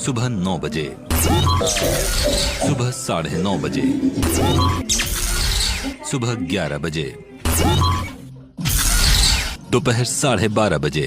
सुबह 9 बजे, सुबह 9:30 बजे, सुबह 11 बजे, दोपहर 12:30 बजे।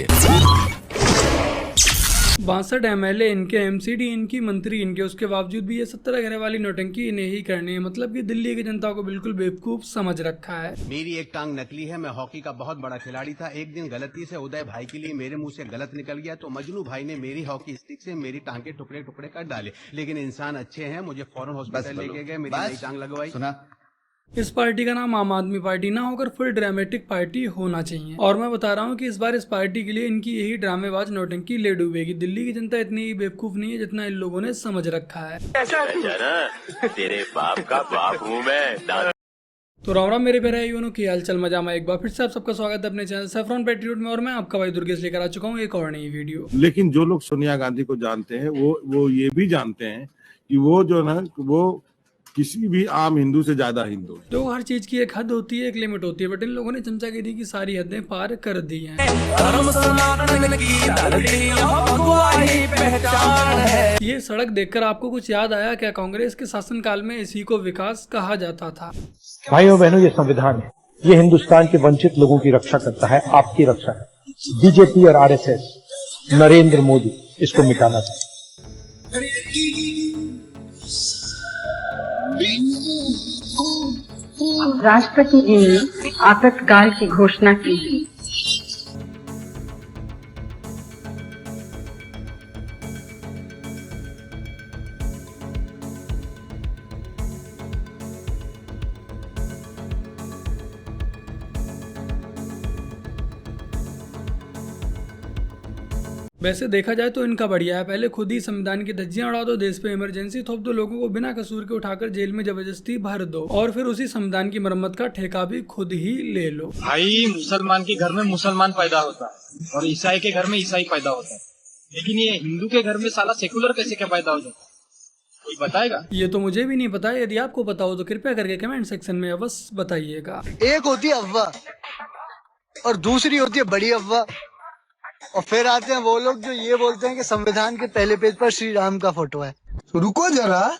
62 MLA इनके, MCD इनकी, मंत्री इनके, उसके बावजूद भी ये 70 घरे वाली नौटंकी इन्हें ही करनी है। मतलब कि दिल्ली की जनता को बिल्कुल बेवकूफ समझ रखा है। मेरी एक टांग नकली है, मैं हॉकी का बहुत बड़ा खिलाड़ी था। एक दिन गलती से उदय भाई के लिए मेरे मुंह से गलत निकल गया तो मजनू भाई ने मेरी हॉकी स्टिक से मेरी टांग के टुकड़े टुकड़े कर डाले। लेकिन इंसान अच्छे हैं, मुझे फौरन हॉस्पिटल लेके गए, मेरी नई टांग लगवाई। सुना? इस पार्टी का नाम आम आदमी पार्टी ना होकर फुल ड्रामेटिक पार्टी होना चाहिए। और मैं बता रहा हूँ कि इस बार इस पार्टी के लिए इनकी यही ड्रामेबाज नौटंकी ले डूबेगी। दिल्ली की जनता इतनी ही बेवकूफ नहीं है जितना इन लोगों ने समझ रखा है। तेरे बाप का बाप हूँ मैं। तो राम राम मेरे प्यारे भाइयों की हालचाल मजा में। एक बार फिर से आप सबका स्वागत है अपने चैनल सैफरॉन पैट्रियट में। और मैं आपका भाई दुर्गेश लेकर आ चुका हूँ एक और नई वीडियो। लेकिन जो लोग सोनिया गांधी को जानते हैं वो ये भी जानते हैं कि वो जो ना वो किसी भी आम हिंदू से ज्यादा हिंदू है। तो हर चीज की एक हद होती है, एक लिमिट होती है, बट इन लोगों ने चमचागिरी की सारी हदें पार कर दी हैं। ये सड़क देखकर आपको कुछ याद आया क्या? कांग्रेस के शासनकाल में इसी को विकास कहा जाता था। भाइयों बहनों, ये संविधान है, ये हिंदुस्तान के वंचित लोगों की रक्षा करता है, आपकी रक्षा है। बीजेपी और आरएसएस, नरेंद्र मोदी इसको मिटाना चाहिए। राष्ट्रपति जी ने आपातकाल की घोषणा की है। वैसे देखा जाए तो इनका बढ़िया है, पहले खुद ही संविधान की धज्जियां उड़ा दो, देश पे इमरजेंसी थोप दो, लोगों को बिना कसूर के उठाकर जेल में जबरदस्ती भर दो और फिर उसी संविधान की मरम्मत का ठेका भी खुद ही ले लो। भाई, मुसलमान के घर में मुसलमान पैदा होता है और ईसाई के घर में ईसाई पैदा होता है, लेकिन ये हिंदू के घर में साला सेकुलर कैसे क्या पैदा हो जाता है, कोई बताएगा? ये तो मुझे भी नहीं पता। यदि आपको पता हो तो कृपया करके कमेंट सेक्शन में अवश्य बताइएगा। एक होती है अफवाह और दूसरी होती है बड़ी अफवाह, और फिर आते हैं वो लोग जो ये बोलते हैं कि संविधान के पहले पेज पर श्री राम का फोटो है। तो रुको जरा,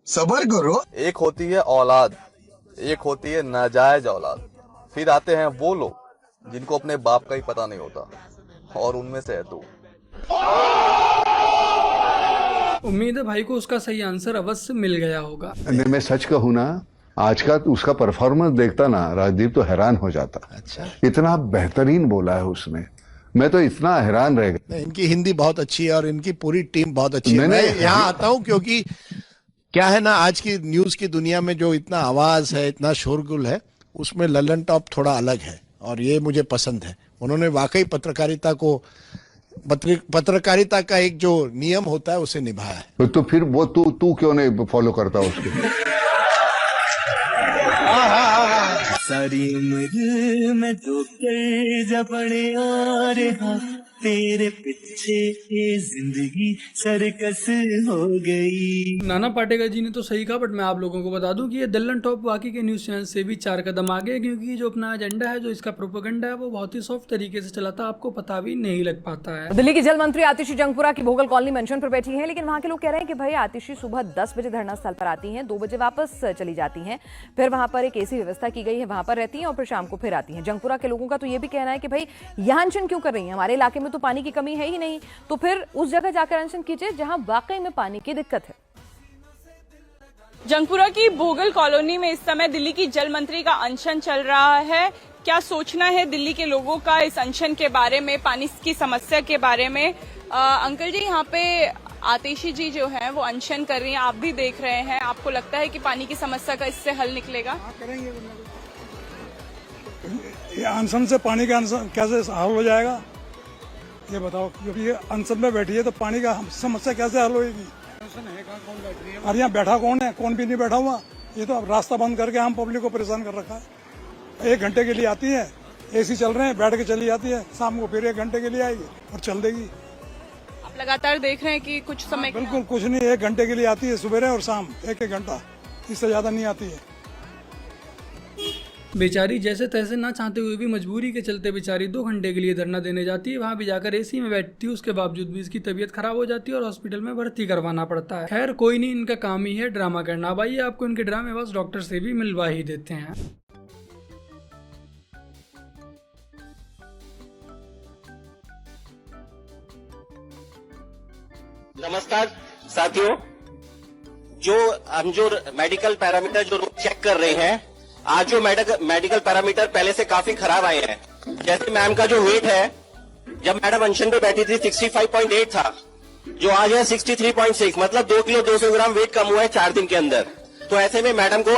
सब्र करो। एक होती है औलाद, एक होती है नाजायज औलाद, फिर आते हैं वो लोग जिनको अपने बाप का ही पता नहीं होता, और उनमें से है तू। उम्मीद है भाई को उसका सही आंसर अवश्य मिल गया होगा। मैं सच कहूँ ना, आज का उसका परफॉर्मेंस देखता ना राजदीप तो हैरान हो जाता। अच्छा, इतना बेहतरीन बोला है उसने, मैं तो इतना हैरान रह गया। इनकी हिंदी बहुत अच्छी है और इनकी पूरी टीम बहुत अच्छी है। मैं यहाँ आता हूँ क्योंकि क्या है ना, आज की न्यूज की दुनिया में जो इतना आवाज है, इतना शोरगुल है, उसमें ललन टॉप थोड़ा अलग है और ये मुझे पसंद है। उन्होंने वाकई पत्रकारिता का एक जो नियम होता है उसे निभाया है। तो फिर वो तू क्यों नहीं फॉलो करता उसके? सारी उम्र में तो कर पड़े और तेरे पीछे ये जिंदगी सर्कस हो गई। नाना पाटेकर जी ने तो सही कहा, बट मैं आप लोगों को बता दूं कि ये दल्लन टॉप बाकी के न्यूज चैनल से भी 4 कदम आगे, क्योंकि जो अपना एजेंडा है, जो इसका प्रोपेगेंडा है, वो बहुत ही सॉफ्ट तरीके से चलाता, आपको पता भी नहीं लग पाता है। दिल्ली की जल मंत्री आतिशी जंगपुरा की भोगल कॉलोनी मेंशन पर बैठी हैं, लेकिन वहां के लोग कह रहे हैं कि भाई आतिशी सुबह 10 बजे धरना स्थल पर आती हैं, 2 बजे वापस चली जाती हैं, फिर वहां पर एक एसी व्यवस्था की गई है, वहां पर रहती हैं और फिर शाम को फिर आती हैं। जंगपुरा के लोगों का तो ये भी कहना है कि भाई यहाँ अनशन क्यों कर रही है, हमारे इलाके में तो पानी की कमी है ही नहीं, तो फिर उस जगह जाकर अनशन कीजिए जहां वाकई में पानी की दिक्कत है। जंगपुरा की भोगल कॉलोनी में इस समय दिल्ली की जल मंत्री का अनशन चल रहा है। क्या सोचना है दिल्ली के लोगों का इस अनशन के बारे में, पानी की समस्या के बारे में? अंकल जी, यहाँ पे आतिशी जी जो हैं वो अनशन कर रही हैं, आप भी देख रहे हैं, आपको लगता है कि पानी की समस्या का इससे हल निकलेगा? करेंगे। ये अनशन से पानी का कैसे हल हो जाएगा ये बताओ, क्योंकि ये अनशन में बैठी है तो पानी का समस्या कैसे हल होगी? अरे यहाँ बैठा कौन है? कौन भी नहीं बैठा हुआ। ये तो अब रास्ता बंद करके हम पब्लिक को परेशान कर रखा है। 1 घंटे के लिए आती है, एसी चल रहे हैं, बैठ के चली जाती है, शाम को फिर 1 घंटे के लिए आएगी और चल देगी। आप लगातार देख रहे हैं कि कुछ समय बिल्कुल कुछ नहीं, 1 घंटे के लिए आती है, सुबह और शाम 1-1 घंटा, इससे ज्यादा नहीं आती है। बेचारी जैसे तैसे ना चाहते हुए भी मजबूरी के चलते बेचारी 2 घंटे के लिए धरना देने जाती है। वहाँ भी जाकर एसी में बैठती है, उसके बावजूद भी इसकी तबीयत खराब हो जाती है और हॉस्पिटल में भर्ती करवाना पड़ता है। खैर कोई नहीं, इनका काम ही है ड्रामा करना। अब आइए आपको इनके ड्रामेबाज डॉक्टर से भी मिलवा ही देते हैं। नमस्कार साथियों, हम जो मेडिकल पैरामीटर जो चेक कर रहे हैं, आज जो मेडिकल पैरामीटर पहले से काफी खराब आए हैं। जैसे मैम का जो वेट है, जब मैडम अनशन पे बैठी थी 65.8 था, जो आज है 63.6, मतलब 2 किलो 200 ग्राम वेट कम हुआ है 4 दिन के अंदर। तो ऐसे में मैडम को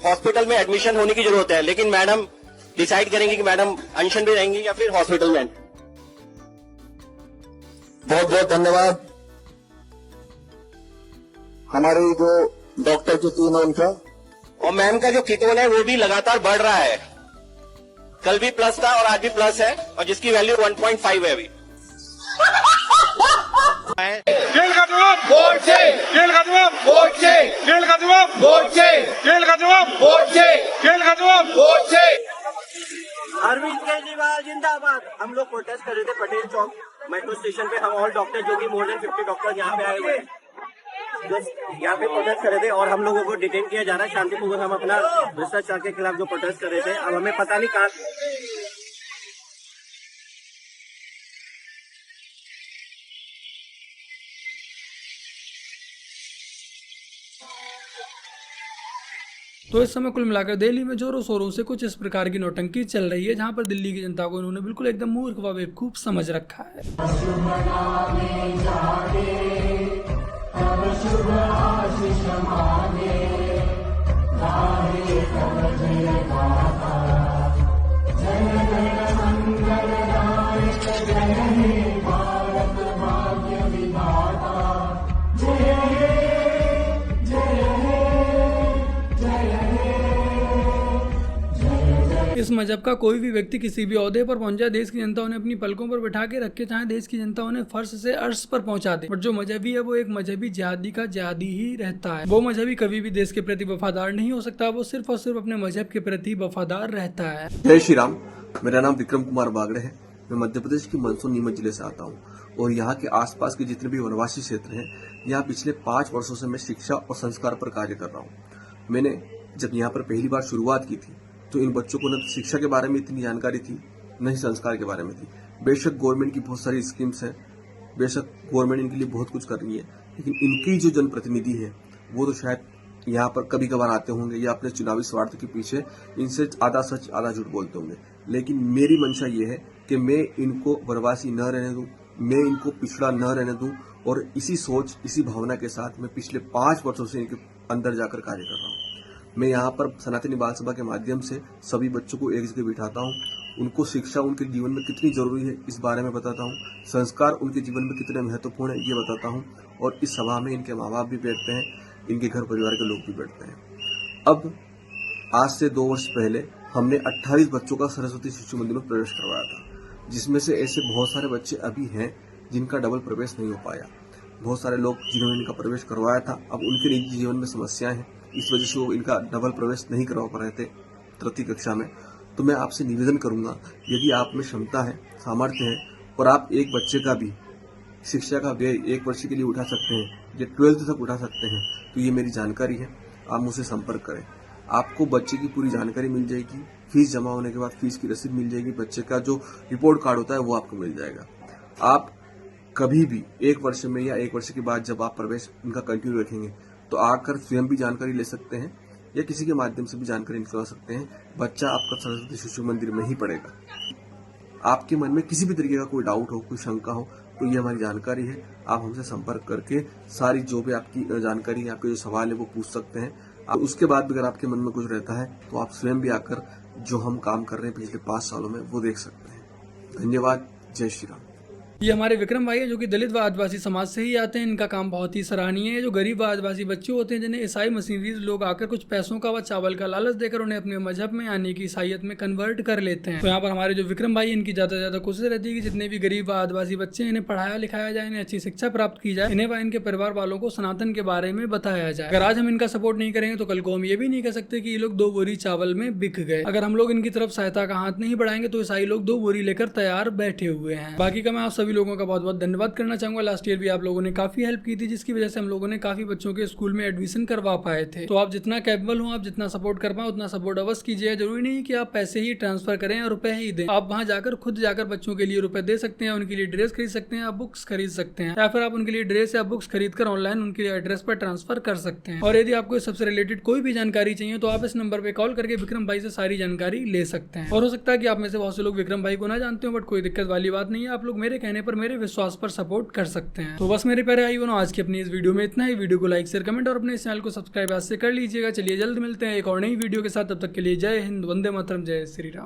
हॉस्पिटल में एडमिशन होने की जरूरत है, लेकिन मैडम डिसाइड करेंगे कि मैडम अनशन पे रहेंगी या फिर हॉस्पिटल में। बहुत बहुत धन्यवाद हमारे जो डॉक्टर की टीम है उनका। और मैम का जो कीटोन है वो भी लगातार बढ़ रहा है, कल भी प्लस था और आज भी प्लस है, और जिसकी वैल्यू 1.5 है अभी। जेल का जवाब वोट से, जेल का जवाब वोट से, जेल का जवाब वोट से, जेल का जवाब वोट से, जेल का जवाब वोट से। अरविंद केजरीवाल जिंदाबाद। हम लोग प्रोटेस्ट कर रहे थे पटेल चौक मेट्रो स्टेशन पे। हम ऑल डॉक्टर जो कि मोर देन 50 डॉक्टर यहाँ पे आए हुए यहाँ पे प्रोटेस्ट कर रहे थे, और हम लोगों को डिटेन किया जा रहा है शांतिपूर्वक। हम अपना भ्रष्टाचार के खिलाफ जो प्रोटेस्ट कर रहे थे, अब हमें पता नहीं कहाँ। तो इस समय कुल मिलाकर दिल्ली में जोरों शोरों से कुछ इस प्रकार की नौटंकी चल रही है, जहां पर दिल्ली की जनता को इन्होंने बिल्कुल एकदम मूर्ख व बेवकूफ समझ रखा है। इस मजहब का कोई भी व्यक्ति किसी भी ओहदे पर पहुंच जाए, देश की जनता उन्हें अपनी पलकों पर बैठा के रखे, चाहे देश की जनता उन्हें फर्श से अर्श पर पहुंचा दे, बट जो मजहबी है वो एक मजहबी जिहादी का जिहादी ही रहता है। वो मजहबी कभी भी देश के प्रति वफादार नहीं हो सकता, वो सिर्फ और सिर्फ अपने मजहब के प्रति वफादार रहता है। जय श्री राम। मेरा नाम विक्रम कुमार बागड़े है। मैं मध्य प्रदेश के मंदसौर नीमच जिले से आता हूँ, और यहाँ के आसपास के जितने भी वनवासी क्षेत्र हैं, यहाँ पिछले 5 वर्षों से मैं शिक्षा और संस्कार पर कार्य कर रहा हूँ। मैंने जब यहाँ पर पहली बार शुरुआत की थी, तो इन बच्चों को न शिक्षा के बारे में इतनी जानकारी थी, न ही संस्कार के बारे में थी। बेशक गवर्नमेंट की बहुत सारी स्कीम्स हैं, बेशक गवर्नमेंट इनके लिए बहुत कुछ कर रही है, लेकिन इनकी जो जनप्रतिनिधि है वो तो शायद यहाँ पर कभी कभार आते होंगे या अपने चुनावी स्वार्थ के पीछे इनसे आधा सच आधा झूठ बोलते होंगे। लेकिन मेरी मंशा ये है कि मैं इनको वनवासी न रहने दूं, मैं इनको पिछड़ा न रहने दूं, और इसी सोच इसी भावना के साथ मैं पिछले 5 वर्षों से इनके अंदर जाकर कार्य कर रहा हूँ। मैं यहाँ पर सनातनी बाल सभा के माध्यम से सभी बच्चों को एक जगह बिठाता हूँ, उनको शिक्षा उनके जीवन में कितनी जरूरी है इस बारे में बताता हूँ, संस्कार उनके जीवन में कितने महत्वपूर्ण है ये बताता हूँ, और इस सभा में इनके माँ बाप भी बैठते हैं, इनके घर परिवार के लोग भी बैठते हैं। अब आज से 2 वर्ष पहले हमने 28 बच्चों का सरस्वती शिशु मंदिर में प्रवेश करवाया था, जिसमें से ऐसे बहुत सारे बच्चे अभी हैं जिनका डबल प्रवेश नहीं हो पाया। बहुत सारे लोग जिन्होंने इनका प्रवेश करवाया था, अब उनके निजी जीवन में समस्याएं हैं, इस वजह से वो इनका डबल प्रवेश नहीं करवा पा रहे थे 3री कक्षा में। तो मैं आपसे निवेदन करूंगा, यदि आप में क्षमता है, सामर्थ्य है, और आप एक बच्चे का भी शिक्षा का व्यय 1 वर्ष के लिए उठा सकते हैं या 12th तक उठा सकते हैं, तो ये मेरी जानकारी है, आप मुझसे संपर्क करें। आपको बच्चे की पूरी जानकारी मिल जाएगी, फीस जमा होने के बाद फीस की रसीद मिल जाएगी, बच्चे का जो रिपोर्ट कार्ड होता है वो आपको मिल जाएगा। आप कभी भी 1 वर्ष में या 1 वर्ष के बाद जब आप प्रवेश इनका कंटिन्यू रखेंगे, तो आकर स्वयं भी जानकारी ले सकते हैं या किसी के माध्यम से भी जानकारी निकलवा सकते हैं। बच्चा आपका सरस्वती शिशु मंदिर में ही पढ़ेगा। आपके मन में किसी भी तरीके का कोई डाउट हो, कोई शंका हो, तो ये हमारी जानकारी है, आप हमसे संपर्क करके सारी जो भी आपकी जानकारी है, आपके जो सवाल है वो पूछ सकते हैं। उसके बाद भी अगर आपके मन में कुछ रहता है तो आप स्वयं भी आकर जो हम काम कर रहे हैं पिछले 5 सालों में वो देख सकते हैं। धन्यवाद। जय श्री राम। ये हमारे विक्रम भाई है जो कि दलित व आदिवासी समाज से ही आते हैं। इनका काम बहुत ही सराहनीय है। जो गरीब व आदिवासी बच्चे होते हैं जिन्हें ईसाई मशीनरीज लोग आकर कुछ पैसों का व चावल का लालच देकर उन्हें अपने मजहब में यानी कि ईसाइयत में कन्वर्ट कर लेते हैं। तो यहाँ पर हमारे जो विक्रम भाई इनकी ज्यादा से ज्यादा कोशिश रहती है कि जितने भी गरीब व आदिवासी बच्चे हैं इन्हें पढ़ाया लिखाया जाए, इन्हें अच्छी शिक्षा प्राप्त की जाए, इन्हें व इनके परिवार वालों को सनातन के बारे में बताया जाए। अगर आज हम इनका सपोर्ट नहीं करेंगे तो कल को हम ये भी नहीं कह सकते कि ये लोग 2 बोरी चावल में बिक गए। अगर हम लोग इनकी तरफ सहायता का हाथ नहीं बढ़ाएंगे तो ईसाई लोग 2 बोरी लेकर तैयार बैठे हुए हैं। बाकी का मैं आप सभी लोगों का बहुत बहुत धन्यवाद करना चाहूंगा। लास्ट ईयर भी आप लोगों ने काफी हेल्प की थी, जिसकी वजह से हम लोगों ने काफी बच्चों के स्कूल में एडमिशन करवा पाए थे। तो आप जितना कैपेबल हो, आप जितना सपोर्ट कर पाओ उतना सपोर्ट अवश्य कीजिए। जरूरी नहीं कि आप पैसे ही ट्रांसफर करें और रुपए ही दें। आप वहां जाकर खुद जाकर बच्चों के लिए रुपए दे सकते हैं, उनके लिए ड्रेस खरीद सकते हैं, आप बुक्स खरीद सकते हैं, या फिर आप उनके लिए ड्रेस या बुक्स खरीद कर ऑनलाइन उनके एड्रेस पर ट्रांसफर कर सकते हैं। और यदि आपको इस सबसे रिलेटेड कोई भी जानकारी चाहिए तो आप इस नंबर पे कॉल करके विक्रम भाई से सारी जानकारी ले सकते हैं। और हो सकता है कि आप में से बहुत से लोग विक्रम भाई को ना जानते हो, बट कोई दिक्कत वाली बात नहीं है। आप लोग मेरे कहने पर, मेरे विश्वास पर सपोर्ट कर सकते हैं। तो बस मेरे प्यारे भाई बहनों, आज की अपनी इस वीडियो में इतना ही। वीडियो को लाइक शेयर कमेंट और अपने इस चैनल को सब्सक्राइब आज से कर लीजिएगा। चलिए जल्द मिलते हैं एक और नई वीडियो के साथ। तब तक के लिए जय हिंद, वंदे मातरम, जय श्री राम।